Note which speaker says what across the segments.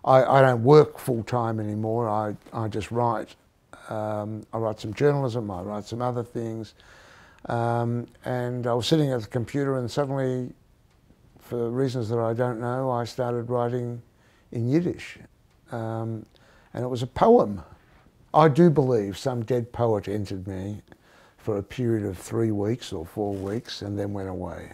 Speaker 1: I don't work full-time anymore. I just write. I write some journalism, I write some other things. And I was sitting at the computer and suddenly, for reasons that I don't know, I started writing in Yiddish. And it was a poem. I do believe some dead poet entered me for a period of 3 weeks or 4 weeks and then went away.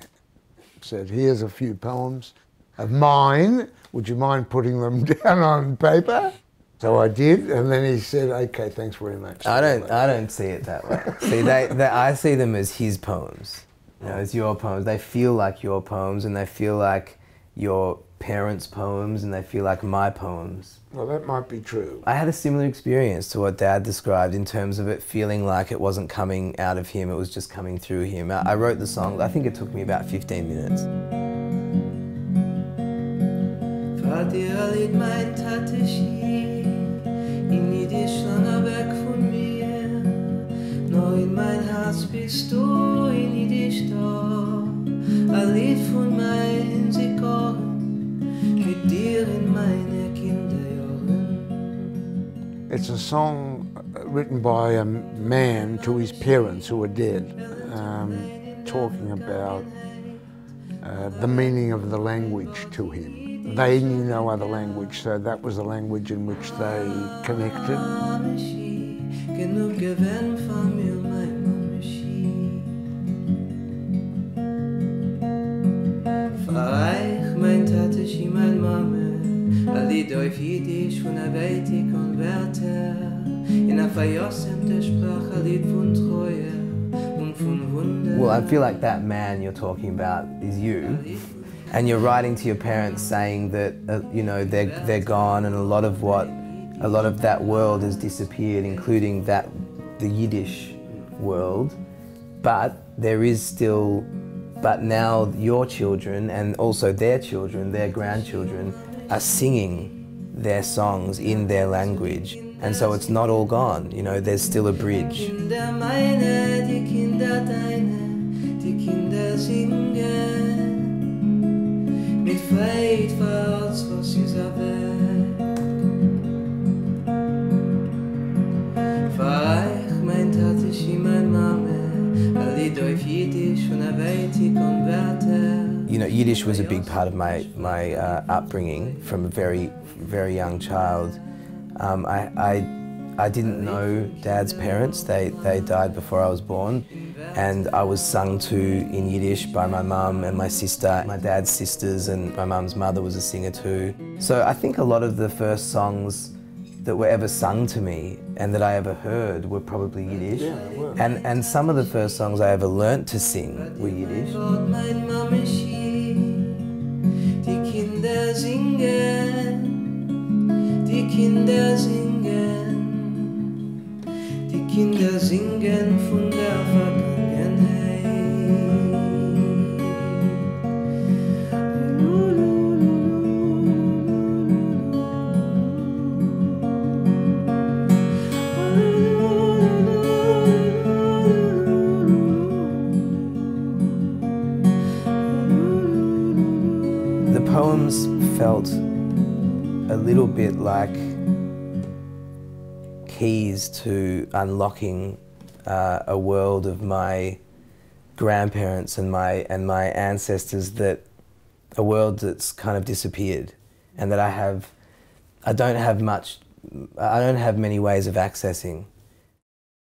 Speaker 1: Said, here's a few poems of mine, would you mind putting them down on paper? So I did, and then he said, okay, thanks very much.
Speaker 2: I don't see it that way. See, I see them as his poems, you know, as your poems. They feel like your poems, and they feel like your parents' poems, and they feel like my poems.
Speaker 1: Well, that might be true.
Speaker 2: I had a similar experience to what Dad described in terms of it feeling like it wasn't coming out of him, it was just coming through him. I wrote the song, I think it took me about 15 minutes.
Speaker 3: In Yiddish lange weg von mir, nur in mein Herz bist du in Yiddish da. Ein Lied von meinen Sikoren, mit dir in meine Kinderjahren.
Speaker 1: It's a song written by a man to his parents who are dead, talking about the meaning of the language to him. They knew no other language, so that was the language in which they connected.
Speaker 2: Well, I feel like that man you're talking about is you. And you're writing to your parents saying that you know they're gone, and a lot of that world has disappeared, including the Yiddish world. But there is still, but now your children and also their children, their grandchildren, are singing their songs in their language, and so it's not all gone. You know, there's still a bridge.
Speaker 3: Mit Freit war's, was dieser Weg. Verreich mein Tate, sie mein Mame, a Lied auf Yiddish von a Weite konverte.
Speaker 2: You know, Yiddish was a big part of my upbringing from a very, very young child. I didn't know Dad's parents. They died before I was born, and I was sung to in Yiddish by my mum and my sister, my dad's sisters, and my mum's mother was a singer too. So I think a lot of the first songs that were ever sung to me and that I ever heard were probably Yiddish.
Speaker 1: Yeah, they were.
Speaker 2: And some of the first songs I ever learnt to sing were Yiddish.
Speaker 3: Die Kinder singen, die Kinder singen, die Kinder singen von der Vergangenheit.
Speaker 2: The poems felt a little bit like keys to unlocking a world of my grandparents and my ancestors, that a world that's kind of disappeared, and that I don't have many ways of accessing.